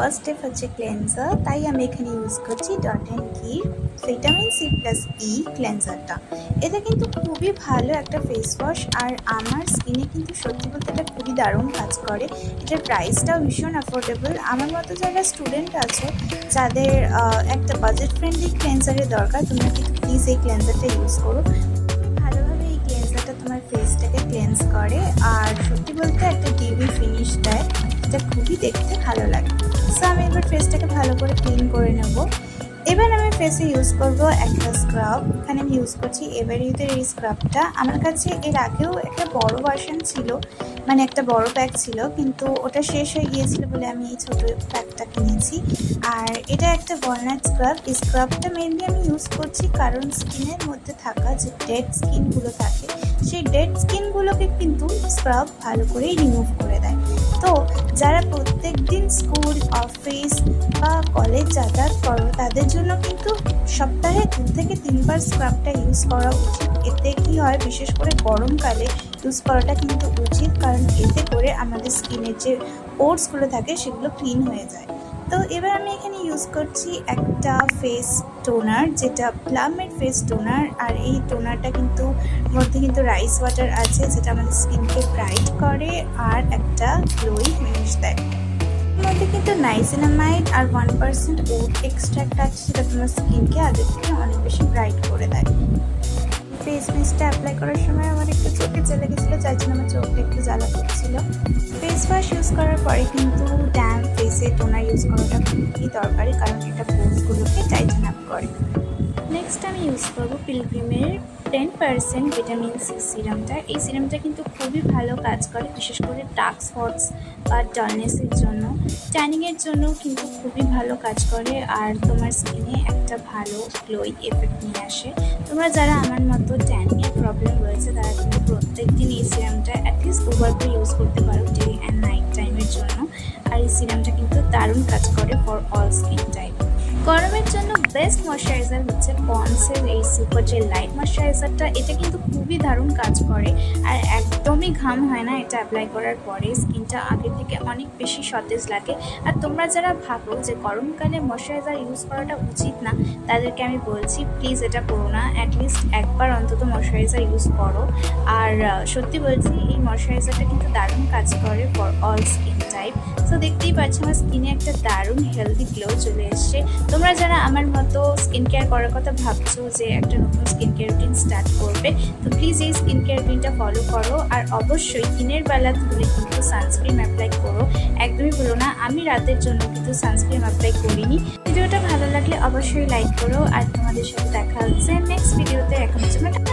First step হচ্ছে cleanser, তাই আমি এখানে ইউজ করছি ডট অ্যান্ড কি ভিটামিন সি প্লাস ই ক্লেন্সারটা। এটা কিন্তু খুবই ভালো একটা ফেস ওয়াশ, আর আমার স্কিনে কিন্তু সত্যি বলতে এটা খুবই দারুণ কাজ করে। এটার প্রাইসটাও ভীষণ অ্যাফোর্ডেবল। আমার মতো যারা স্টুডেন্ট আছো, যাদের একটা বাজেট ফ্রেন্ডলি ক্লেন্সারের দরকার, তোমরা কিন্তু প্লিজ এই ক্লেন্সারটা ইউজ করো। ভালোভাবে এই ক্লেন্সারটা তোমার ফেসটাকে ক্লেন্স করে, আর সত্যি বলতে একটা ডিউই ফিনিশ দেয়, এটা খুবই দেখতে ভালো লাগে। সো আমি এবার ফেসটাকে ভালো করে ক্লিন করে নেব। এবার আমি ফেসে ইউজ করব একটা স্ক্রাব। এখানে আমি ইউজ করছি এভারইউথের এই স্ক্রাবটা। আমার কাছে এর আগেও একটা বড় ভার্সন ছিল, মানে একটা বড় প্যাক ছিল, কিন্তু ওটা শেষ হয়ে গিয়েছিল বলে আমি এই ছোটো প্যাকটা কিনেছি। আর এটা একটা ওয়ালনাট স্ক্রাব। এই স্ক্রাবটা মেনলি আমি ইউজ করছি কারণ স্কিনের মধ্যে থাকা যে ডেড স্কিনগুলো থাকে, সেই ডেড স্কিনগুলোকে কিন্তু স্ক্রাব ভালো করেই রিমুভ করে দেয়। তো যারা প্রত্যেক দিন স্কুল, অফিস বা কলেজ যাতায়াত করো, তাদের জন্য কিন্তু সপ্তাহে 2 থেকে 3 বার স্ক্রাবটা ইউজ করা উচিত। এতে কি হয়, বিশেষ করে গরমকালে ইউজ করাটা কিন্তু উচিত, কারণ এতে করে আমাদের স্কিনের যে পোরসগুলো থাকে সেগুলো ক্লিন হয়ে যায়। তো এবার আমি এখানে ইউজ করছি একটা ফেস টোনার, যেটা প্লামের ফেস টোনার। আর এই টোনারটা কিন্তু মধ্যে কিন্তু রাইস ওয়াটার আছে, যেটা আমাদের স্কিনকে ব্রাইট করে আর একটা গ্লোই ফিনিশ দেয়। এর মধ্যে কিন্তু নাইসিনামাইড আর 1% ওট এক্সট্রাক্ট আছে, যেটা তোমার স্কিনকে আগে থেকে অনেক বেশি ব্রাইট করে দেয়। ফেস মিস্টটা অ্যাপ্লাই করার সময় আমার একটু চোখে চলে গেছিলো, যার জন্য আমার চোখটা একটু জ্বালা করছিল। ফেস ওয়াশ ইউজ করার পরে কিন্তু ড্যাম্প ফেসে টোনার ইউজ করাটা খুবই দরকারি, কারণ এটা পোরসগুলোকে টাইটেন আপ করে। নেক্সট আমি ইউজ করবো পিলগ্রিমের 10% ভিটামিন সি সিরামটা। এই সিরামটা কিন্তু খুবই ভালো কাজ করে, বিশেষ করে ডার্ক স্পটস বা ডালনেসের জন্য, ট্যানিংয়ের জন্য কিন্তু খুবই ভালো কাজ করে, আর তোমার স্কিনে একটা ভালো গ্লোই এফেক্ট নিয়ে আসে। তোমরা যারা আমার মতো ট্যানিংয়ের প্রবলেম রয়েছে, তারা কিন্তু প্রত্যেক দিন এই সিরামটা অ্যাটলিস্ট 2 বার করে ইউজ করতে পারো, ডে অ্যান্ড নাইট টাইমের জন্য। আর এই সিরামটা কিন্তু দারুণ কাজ করে ফর অল স্কিন টাইপ। গরমের জন্য বেস্ট ময়শ্চারাইজার হচ্ছে পন্ডসের এই সুপার জেল লাইট ময়শ্চারাইজারটা। এটা কিন্তু খুবই দারুণ কাজ করে, আর একদমই ঘাম হয় না এটা অ্যাপ্লাই করার পরে। স্কিনটা আগের থেকে অনেক বেশি সতেজ লাগে। আর তোমরা যারা ভাবো যে গরমকালে ময়শ্চারাইজার ইউজ করাটা উচিত না, তাদেরকে আমি বলছি প্লিজ এটা করো না, অ্যাটলিস্ট একবার অন্তত ময়শ্চারাইজার ইউজ করো। আর সত্যি বলছি, এই ময়শ্চারাইজারটা কিন্তু দারুণ কাজ করে for all skin type. So দেখতেই পাচ্ছ আমার স্কিনে একটা দারুণ হেলদি গ্লো চলে এসছে। তোমরা যারা আমার মতো স্কিন কেয়ার করার কথা ভাবছো, যে একটা নতুন স্কিন কেয়ার রুটিন স্টার্ট করবে, তো প্লিজ এই স্কিন কেয়ার রুটিনটা ফলো করো। আর অবশ্যই দিনের বেলা ধরে কিন্তু সানস্ক্রিন অ্যাপ্লাই করো, একদমই ভুলো না। আমি রাতের জন্য কিন্তু সানস্ক্রিন অ্যাপ্লাই করিনি। ভিডিওটা ভালো লাগলে অবশ্যই লাইক করো, আর তোমাদের সাথে দেখা হচ্ছে নেক্সট ভিডিওতে। এখন জন্য টাটা।